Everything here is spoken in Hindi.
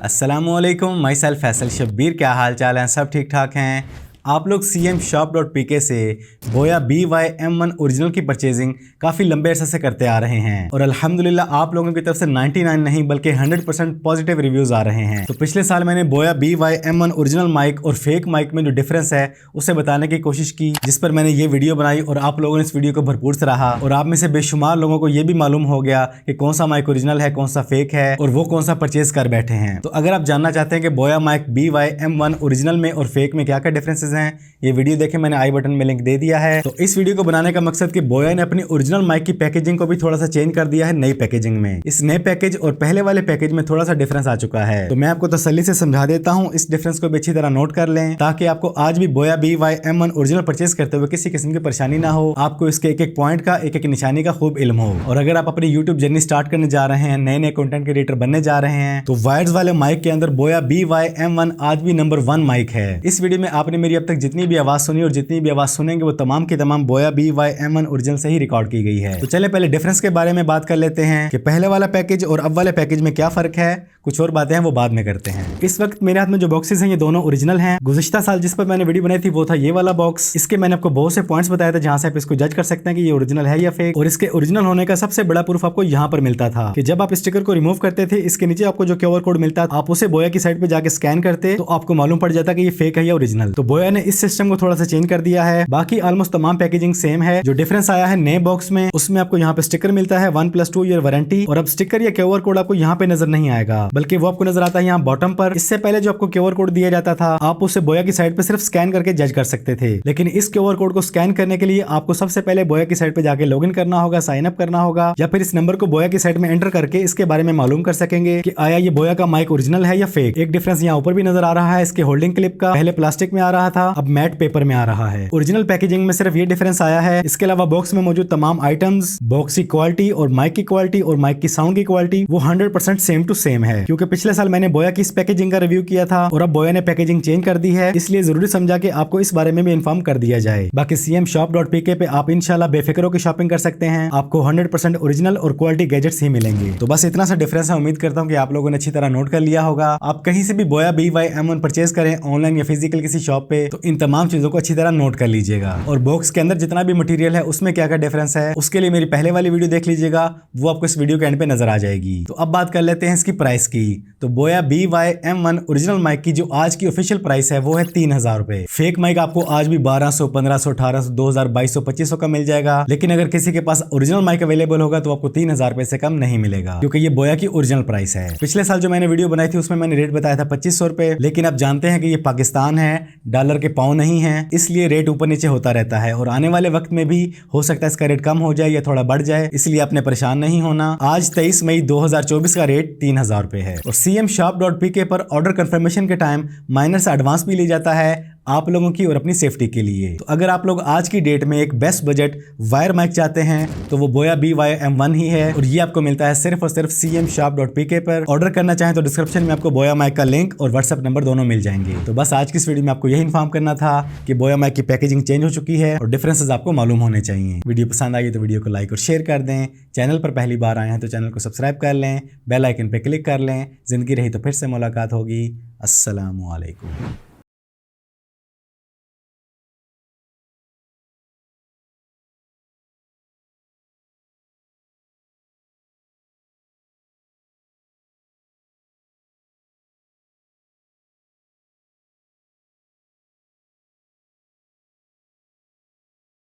अस्सलामुअलैकुम, माई सेल्फ फैसल शब्बीर। क्या हाल चाल हैं? सब ठीक ठाक हैं? आप लोग cmshop.pk से बोया BYM1 ओरिजिनल की परचेजिंग काफ़ी लंबे अरसे से करते आ रहे हैं और अल्हम्दुलिल्लाह आप लोगों की तरफ से 99 नहीं बल्कि 100% पॉजिटिव रिव्यूज़ आ रहे हैं। तो पिछले साल मैंने बोया BYM1 ओरिजिनल माइक और फेक माइक में जो डिफरेंस है उसे बताने की कोशिश की, जिस पर मैंने ये वीडियो बनाई और आप लोगों ने इस वीडियो को भरपूर सराहा और आप में से बेशुमार लोगों को ये भी मालूम हो गया कि कौन सा माइक ओरिजिनल है, कौन सा फेक है और वो कौन सा परचेज कर बैठे हैं। तो अगर आप जानना चाहते हैं कि बोया माइक BYM1 ओरिजिनल में और फेक में क्या क्या डिफरेंसेस हैं, ये वीडियो देखें, मैंने आई बटन में लिंक दे दिया है। तो इस वीडियो को बनाने का मकसद कि बोया ने अपनी ओरिजिनल माइक की पैकेजिंग को भी थोड़ा सा चेंज कर दिया है नई पैकेजिंग में। इस नए पैकेज और पहले वाले पैकेज में थोड़ा सा डिफरेंस आ चुका है, तो मैं आपको तसल्ली से समझा देता हूँ। इस डिफरेंस को भी अच्छी तरह नोट कर लें ताकि आपको आज भी बोया BYM1 ओरिजिनल परचेज करते हुए किसी किस्म की परेशानी ना हो। आपको इसके एक एक पॉइंट का, एक एक निशानी का खूब इल्म हो। और अगर आप अपनी यूट्यूब जर्नी स्टार्ट करने जा रहे हैं, नए नए कंटेंट क्रिएटर बनने जा रहे हैं, तो वायर्स वाले माइक के अंदर बोया BYM1 आज भी नंबर 1 माइक है। इस वीडियो में आपने मेरी अब तक जितनी भी आवाज सुनी और जितनी भी आवाज सुनेंगे वो तमाम की तमाम बोया BYM1 ओरिजिनल से ही रिकॉर्ड की गई है। तो चले पहले डिफरेंस के बारे में बात कर लेते हैं कि पहले वाला पैकेज और अब वाले पैकेज में क्या फर्क है। कुछ और बातें हैं वो बाद में करते हैं। इस वक्त मेरे हाथ में जो बॉक्सेस हैं ये दोनों ओरिजिनल हैं। गुज़िश्ता साल जिस पर मैंने वीडियो बनाई थी वो था ये वाला बॉक्स। इसके मैंने आपको बहुत से पॉइंट्स बताए थे जहां से आप इसको जज कर सकते हैं कि ये ओरिजिनल है या फेक। और इसके ओरिजिनल होने का सबसे बड़ा प्रूफ आपको यहाँ पर मिलता था कि जब आप स्टिकर को रिमूव करते थे, इसके नीचे आपको जो QR कोड मिलता था, आप उसे बोया की साइड पे जाके स्कैन करते तो आपको मालूम पड़ जाता कि ये फेक है या ओरिजिनल। तो बोया ने इस सिस्टम को थोड़ा सा चेंज कर दिया है। बाकी ऑलमोस्ट तमाम पैकेजिंग सेम है। जो डिफरेंस आया है नए बॉक्स में, उसमें आपको यहाँ पे स्टिकर मिलता है 1+2 ईयर वारंटी। और अब स्टिकर या QR कोड आपको यहाँ पे नजर नहीं आएगा, बल्कि वो आपको नजर आता है यहाँ बॉटम पर। इससे पहले जो आपको QR कोड दिया जाता था, आप उसे बोया की साइड पे सिर्फ स्कैन करके जज कर सकते थे। लेकिन इस QR कोड को स्कैन करने के लिए आपको सबसे पहले बोया की साइड पे जाके लॉगिन करना होगा, साइन अप करना होगा, या फिर इस नंबर को बोया की साइड में एंटर करके इसके बारे में मालूम कर सकेंगे कि आया ये बोया का माइक ओरिजिनल है या फेक। एक डिफरेंस यहाँ ऊपर भी नजर आ रहा है इसके होल्डिंग क्लिप का। पहले प्लास्टिक में आ रहा था, अब मैट पेपर में आ रहा है। ओरिजिनल पैकेजिंग में सिर्फ ये डिफरेंस आया है। इसके अलावा बॉक्स में मौजूद तमाम आइटम्स, बॉक्स की क्वालिटी और माइक की क्वालिटी और माइक की साउंड की क्वालिटी वो 100% सेम टू सेम है। क्योंकि पिछले साल मैंने बोया की इस पैकेजिंग का रिव्यू किया था और अब बोया ने पैकेजिंग चेंज कर दी है, इसलिए जरूरी समझा कि आपको इस बारे में भी इन्फॉर्म कर दिया जाए। बाकी cmshop.pk पे आप इंशाल्लाह बेफिक्र होकर शॉपिंग कर सकते हैं। आपको 100% ओरिजिनल और क्वालिटी गैजेट्स ही मिलेंगे। तो बस इतना सा डिफरेंस है। उम्मीद करता हूँ कि आप लोगों ने अच्छी तरह नोट कर लिया होगा। आप कहीं से भी बोया BYM1 परचेज करें, ऑनलाइन या फिजिकल किसी शॉप पे, तो इन तमाम चीजों को अच्छी तरह नोट कर लीजिएगा। और बॉक्स के अंदर जितना भी मटेरियल है उसमें क्या क्या डिफरेंस है, उसके लिए मेरी पहले वाली वीडियो देख लीजिएगा, वो आपको इस वीडियो के एंड पे नजर आ जाएगी। तो अब बात कर लेते हैं इसकी प्राइस की। तो बोया BYM1 ओरिजिनल माइक की जो आज की ऑफिशियल प्राइस है वो है 3000 रुपए। फेक माइक आपको आज भी 1200, 1500, 1800, 2000, 2200, 2500 का मिल जाएगा। लेकिन अगर किसी के पास ओरिजिनल माइक अवेलेबल होगा तो आपको 3000 रुपए से कम नहीं मिलेगा, क्योंकि ये बोया की ओरिजिनल प्राइस है। पिछले साल जो मैंने वीडियो बनाई थी उसमें मैंने रेट बताया था 2500 रुपए, लेकिन अब जानते हैं कि ये पाकिस्तान है, डॉलर के पाँव नहीं है, इसलिए रेट ऊपर नीचे होता रहता है। और आने वाले वक्त में भी हो सकता है इसका रेट कम हो जाए या थोड़ा बढ़ जाए, इसलिए आपने परेशान नहीं होना। आज 23 मई 2024 का रेट 3000 रुपए है। और cmshop.pk पर ऑर्डर कंफर्मेशन के टाइम माइनर से एडवांस भी ली जाता है आप लोगों की और अपनी सेफ्टी के लिए। तो अगर आप लोग आज की डेट में एक बेस्ट बजट वायर माइक चाहते हैं तो वो बोया BYM1 ही है, और ये आपको मिलता है सिर्फ और सिर्फ cmshop.pk पर। ऑर्डर करना चाहें तो डिस्क्रिप्शन में आपको बोया माइक का लिंक और व्हाट्सएप नंबर दोनों मिल जाएंगे। तो बस आज की इस वीडियो में आपको यही इन्फॉर्म करना था कि बोया माइक की पैकेजिंग चेंज हो चुकी है और डिफरेंसेस आपको मालूम होने चाहिए। वीडियो पसंद आई तो वीडियो को लाइक और शेयर कर दें। चैनल पर पहली बार आए हैं तो चैनल को सब्सक्राइब कर लें, बेल आइकन पर क्लिक कर लें। जिंदगी रही तो फिर से मुलाकात होगी। अस्सलामुअलैकुम।